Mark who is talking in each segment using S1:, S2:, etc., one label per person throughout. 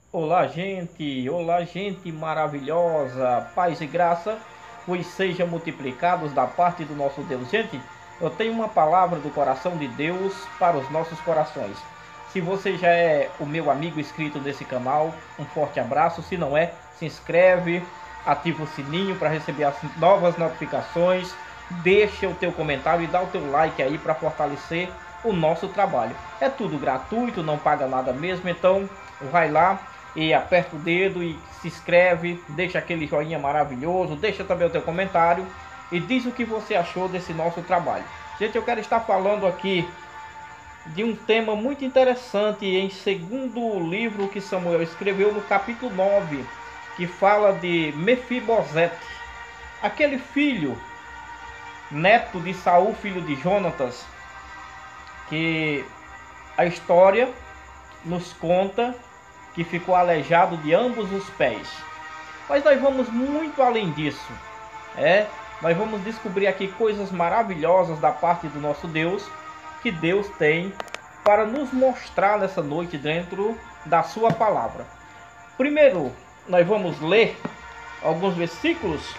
S1: Olá, gente maravilhosa, paz e graça, pois sejam multiplicados da parte do nosso Deus. Gente, eu tenho uma palavra do coração de Deus para os nossos corações. Se você já é o meu amigo inscrito nesse canal, um forte abraço. Se não é, se inscreve, ativa o sininho para receber as novas notificações, deixa o teu comentário e dá o teu like aí para fortalecer o nosso trabalho. É tudo gratuito, não paga nada mesmo, então vai lá e aperta o dedo e se inscreve, deixa aquele joinha maravilhoso, deixa também o teu comentário e diz o que você achou desse nosso trabalho. Gente, eu quero estar falando aqui de um tema muito interessante em segundo livro que Samuel escreveu, no capítulo 9, que fala de Mefibosete, aquele filho, neto de Saul, filho de Jonatas, que a história nos conta que ficou aleijado de ambos os pés. Mas nós vamos muito além disso. Nós vamos descobrir aqui coisas maravilhosas da parte do nosso Deus, que Deus tem para nos mostrar nessa noite dentro da sua palavra. Primeiro, nós vamos ler alguns versículos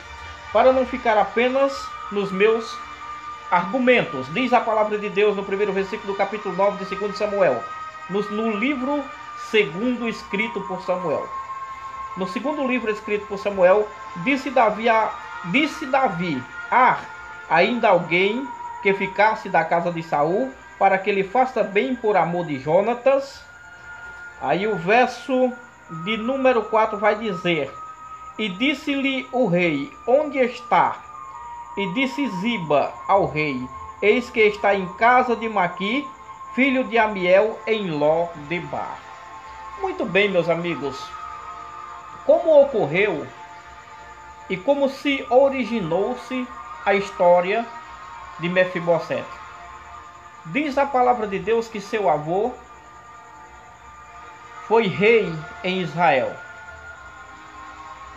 S1: para não ficar apenas nos meus argumentos. Diz a palavra de Deus no primeiro versículo do capítulo 9 de 2 Samuel, no livro segundo escrito por Samuel. No segundo livro escrito por Samuel, disse Davi, ainda alguém que ficasse da casa de Saul, para que ele faça bem por amor de Jonatas. Aí o verso de número 4 vai dizer: e disse-lhe o rei, onde está? E disse Ziba ao rei, eis que está em casa de Maqui, filho de Amiel, em Ló-debar. Muito bem, meus amigos, como ocorreu e como se originou-se a história de Mefibosete? Diz a palavra de Deus que seu avô foi rei em Israel.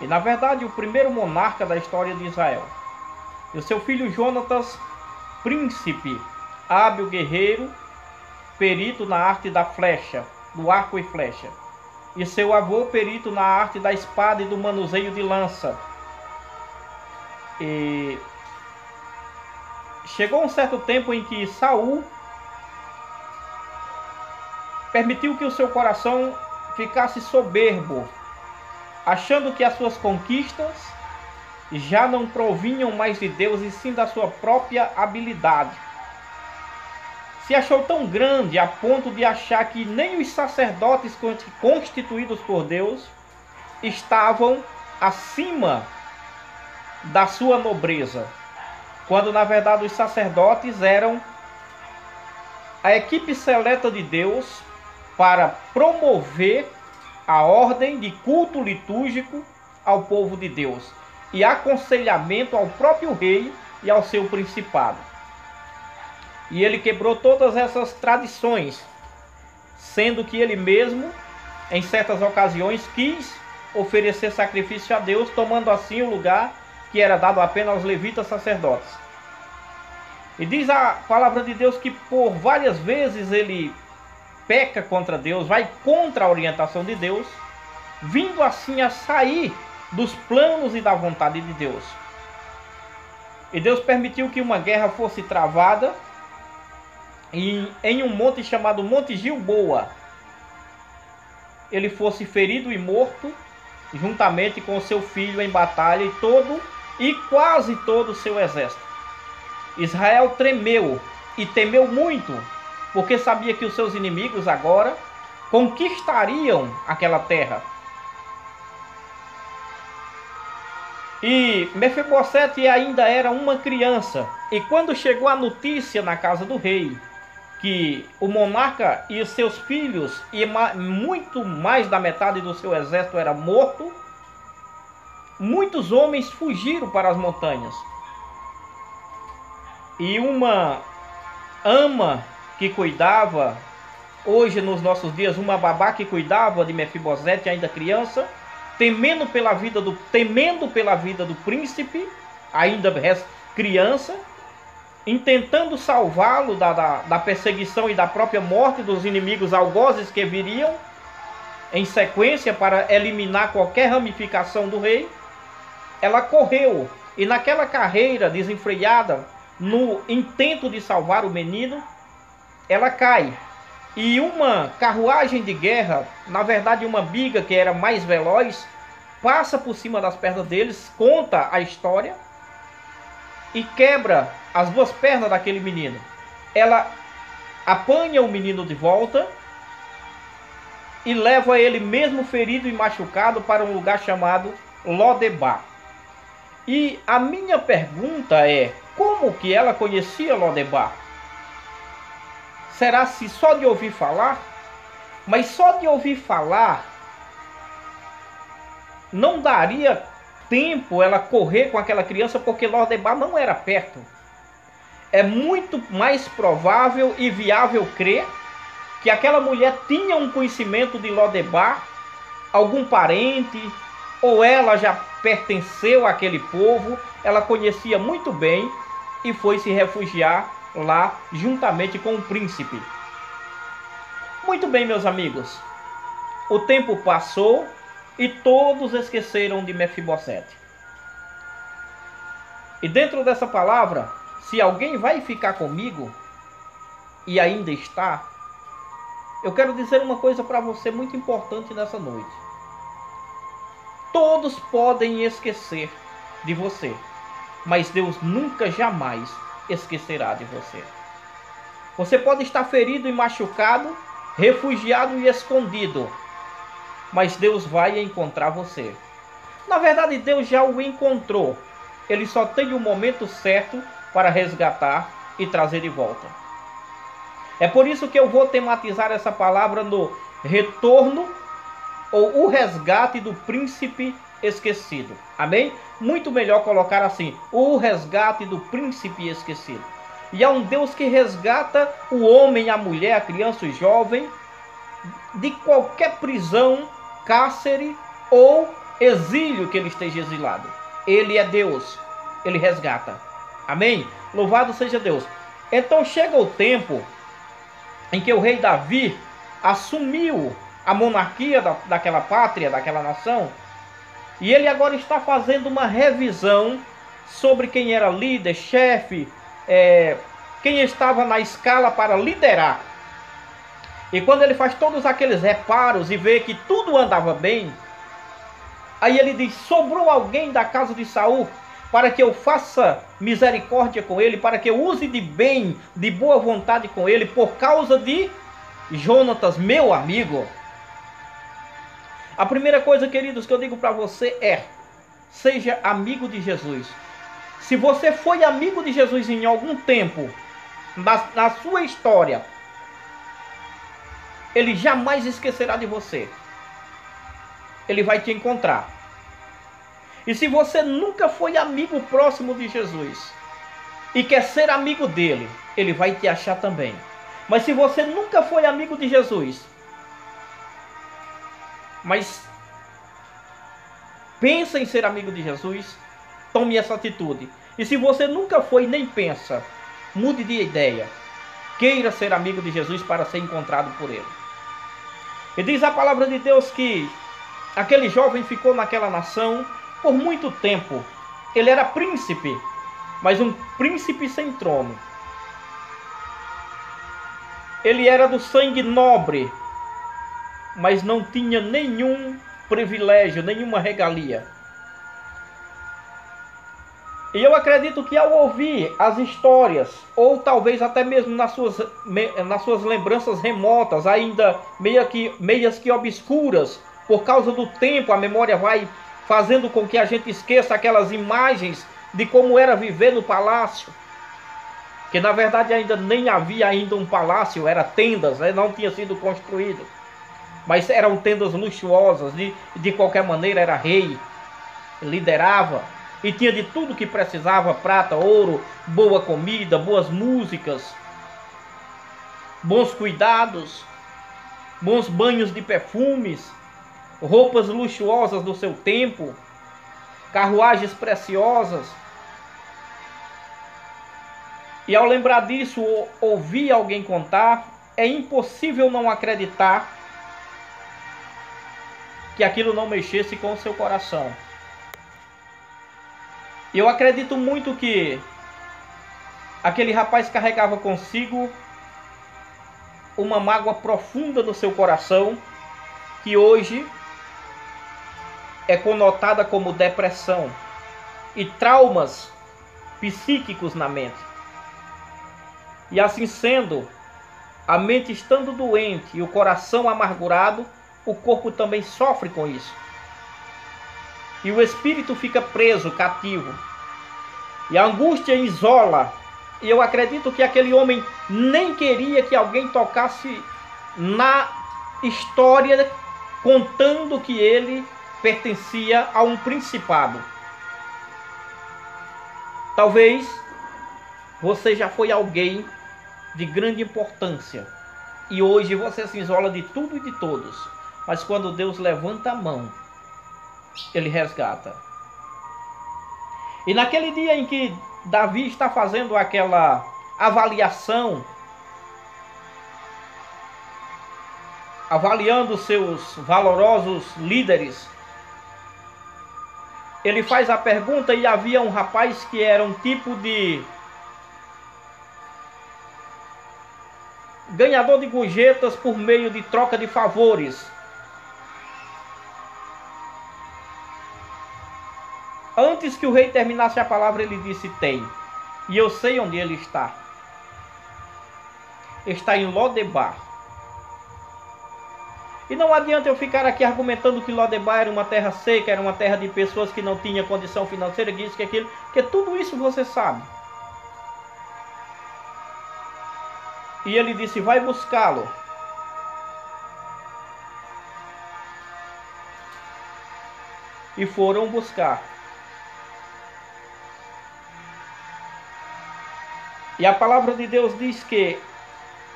S1: E na verdade o primeiro monarca da história de Israel. E o seu filho Jonatas, príncipe, hábil guerreiro, perito na arte da flecha, do arco e flecha. E seu avô, perito na arte da espada e do manuseio de lança. E chegou um certo tempo em que Saul permitiu que o seu coração ficasse soberbo, achando que as suas conquistas já não provinham mais de Deus e sim da sua própria habilidade. Se achou tão grande a ponto de achar que nem os sacerdotes constituídos por Deus estavam acima da sua nobreza, quando na verdade os sacerdotes eram a equipe seleta de Deus para promover a ordem de culto litúrgico ao povo de Deus e aconselhamento ao próprio rei e ao seu principado. E ele quebrou todas essas tradições, sendo que ele mesmo, em certas ocasiões, quis oferecer sacrifício a Deus, tomando assim o lugar que era dado apenas aos levitas sacerdotes. E diz a palavra de Deus que por várias vezes ele peca contra Deus, vai contra a orientação de Deus, vindo assim a sair dos planos e da vontade de Deus. E Deus permitiu que uma guerra fosse travada em um monte chamado Monte Gilboa, ele fosse ferido e morto, juntamente com o seu filho em batalha e quase todo o seu exército. Israel tremeu e temeu muito, porque sabia que os seus inimigos agora conquistariam aquela terra. E Mefibosete ainda era uma criança, e quando chegou a notícia na casa do rei que o monarca e os seus filhos e muito mais da metade do seu exército era morto, muitos homens fugiram para as montanhas. E uma ama que cuidava, hoje nos nossos dias, uma babá que cuidava de Mefibosete ainda criança, temendo pela vida do príncipe, ainda criança, intentando salvá-lo da perseguição e da própria morte dos inimigos algozes que viriam, em sequência para eliminar qualquer ramificação do rei, ela correu e naquela carreira desenfreada, no intento de salvar o menino, ela cai. E uma carruagem de guerra, na verdade uma biga que era mais veloz, passa por cima das pernas deles, conta a história e quebra as duas pernas daquele menino. Ela apanha o menino de volta e leva ele mesmo ferido e machucado para um lugar chamado Lodebar. E a minha pergunta é, como que ela conhecia Lodebar? Será se só de ouvir falar? Mas só de ouvir falar não daria tempo ela correr com aquela criança, porque Lodebar não era perto. É muito mais provável e viável crer que aquela mulher tinha um conhecimento de Lodebar, algum parente, ou ela já pertenceu àquele povo, ela conhecia muito bem e foi se refugiar lá juntamente com o príncipe. Muito bem, meus amigos, o tempo passou e todos esqueceram de Mefibosete. E dentro dessa palavra, se alguém vai ficar comigo e ainda está, eu quero dizer uma coisa para você muito importante nessa noite. Todos podem esquecer de você, mas Deus nunca jamais esquecerá de você. Você pode estar ferido e machucado, refugiado e escondido, mas Deus vai encontrar você. Na verdade, Deus já o encontrou. Ele só tem o momento certo para resgatar e trazer de volta. É por isso que eu vou tematizar essa palavra no retorno ou o resgate do príncipe esquecido. Amém? Muito melhor colocar assim, o resgate do príncipe esquecido. E há um Deus que resgata o homem, a mulher, a criança, o jovem, de qualquer prisão, cárcere ou exílio que ele esteja exilado. Ele é Deus, ele resgata. Amém? Louvado seja Deus. Então chega o tempo em que o rei Davi assumiu a monarquia daquela pátria, daquela nação, e ele agora está fazendo uma revisão sobre quem era líder, chefe, quem estava na escala para liderar. E quando ele faz todos aqueles reparos e vê que tudo andava bem, aí ele diz: sobrou alguém da casa de Saul para que eu faça misericórdia com ele, para que eu use de bem, de boa vontade com ele, por causa de Jonatas, meu amigo. A primeira coisa, queridos, que eu digo para você é: seja amigo de Jesus. Se você foi amigo de Jesus em algum tempo, na sua história, ele jamais esquecerá de você. Ele vai te encontrar. E se você nunca foi amigo próximo de Jesus e quer ser amigo dele, ele vai te achar também. Mas se você nunca foi amigo de Jesus, mas pensa em ser amigo de Jesus, tome essa atitude. E se você nunca foi nem pensa, mude de ideia. Queira ser amigo de Jesus para ser encontrado por ele. E diz a palavra de Deus que aquele jovem ficou naquela nação por muito tempo. Ele era príncipe, mas um príncipe sem trono. Ele era do sangue nobre, mas não tinha nenhum privilégio, nenhuma regalia. E eu acredito que ao ouvir as histórias, ou talvez até mesmo nas suas lembranças remotas, ainda meias que obscuras, por causa do tempo, a memória vai fazendo com que a gente esqueça aquelas imagens de como era viver no palácio. Que na verdade ainda nem havia ainda um palácio, era tendas, não tinha sido construído. Mas eram tendas luxuosas, de qualquer maneira era rei, liderava. E tinha de tudo que precisava: prata, ouro, boa comida, boas músicas, bons cuidados, bons banhos de perfumes, roupas luxuosas do seu tempo, carruagens preciosas. E ao lembrar disso, ouvir alguém contar, é impossível não acreditar que aquilo não mexesse com o seu coração. E eu acredito muito que aquele rapaz carregava consigo uma mágoa profunda no seu coração, que hoje é conotada como depressão e traumas psíquicos na mente. E assim sendo, a mente estando doente e o coração amargurado, o corpo também sofre com isso. E o espírito fica preso, cativo. E a angústia isola. E eu acredito que aquele homem nem queria que alguém tocasse na história contando que ele pertencia a um principado. Talvez você já foi alguém de grande importância e hoje você se isola de tudo e de todos. Mas quando Deus levanta a mão, Ele resgata. E naquele dia em que Davi está fazendo aquela avaliação, avaliando seus valorosos líderes, ele faz a pergunta, e havia um rapaz que era um tipo de ganhador de gorjetas por meio de troca de favores. Antes que o rei terminasse a palavra, ele disse: tem. E eu sei onde ele está. Está em Lodebar. E não adianta eu ficar aqui argumentando que Lodebar era uma terra seca, era uma terra de pessoas que não tinham condição financeira, que isso, que aquilo, porque tudo isso você sabe. E ele disse: vai buscá-lo. E foram buscar. E a palavra de Deus diz que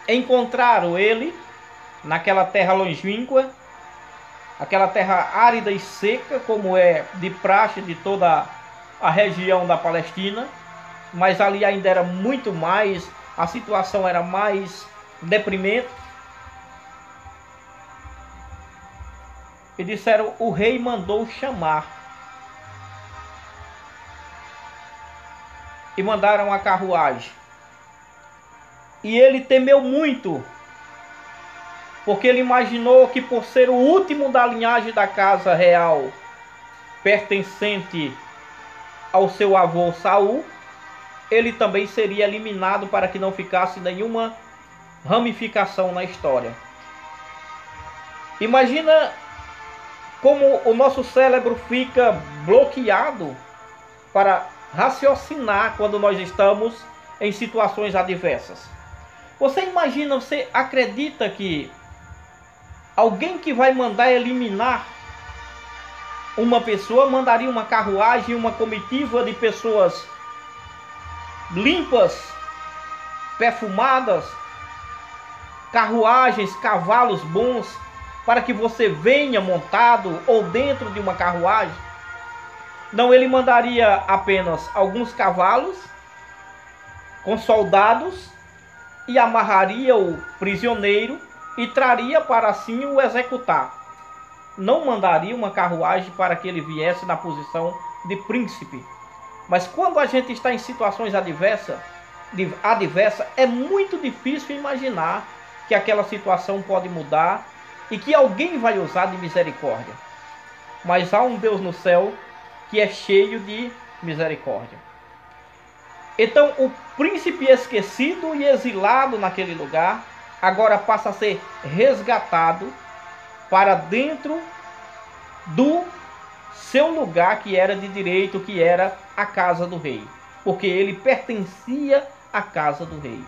S1: encontraram ele naquela terra longínqua, aquela terra árida e seca, como é de praxe de toda a região da Palestina, mas ali ainda era muito mais, a situação era mais deprimente. E disseram: o rei mandou chamar. E mandaram a carruagem. E ele temeu muito, porque ele imaginou que, por ser o último da linhagem da casa real, pertencente ao seu avô Saul, ele também seria eliminado para que não ficasse nenhuma ramificação na história. Imagina como o nosso cérebro fica bloqueado para raciocinar quando nós estamos em situações adversas. Você imagina, você acredita que alguém que vai mandar eliminar uma pessoa mandaria uma carruagem, uma comitiva de pessoas limpas, perfumadas, carruagens, cavalos bons, para que você venha montado ou dentro de uma carruagem? Não, ele mandaria apenas alguns cavalos com soldados e amarraria o prisioneiro e traria para assim o executar. Não mandaria uma carruagem para que ele viesse na posição de príncipe. Mas quando a gente está em situações adversas, é muito difícil imaginar que aquela situação pode mudar e que alguém vai usar de misericórdia. Mas há um Deus no céu que é cheio de misericórdia. Então o príncipe esquecido e exilado naquele lugar agora passa a ser resgatado para dentro do seu lugar, que era de direito, que era a casa do rei, porque ele pertencia à casa do rei.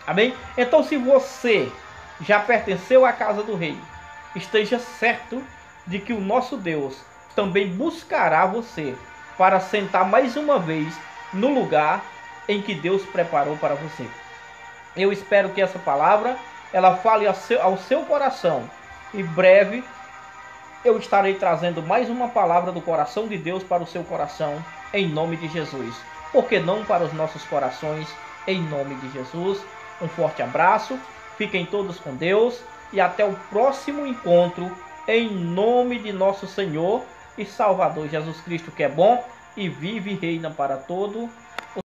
S1: Amém? Então, se você já pertenceu à casa do rei, esteja certo de que o nosso Deus também buscará você para sentar mais uma vez no lugar em que Deus preparou para você. Eu espero que essa palavra ela fale ao seu coração. Em breve eu estarei trazendo mais uma palavra do coração de Deus para o seu coração, em nome de Jesus. Por que não para os nossos corações, em nome de Jesus? Um forte abraço, fiquem todos com Deus e até o próximo encontro em nome de nosso Senhor e Salvador Jesus Cristo, que é bom e vive e reina para todo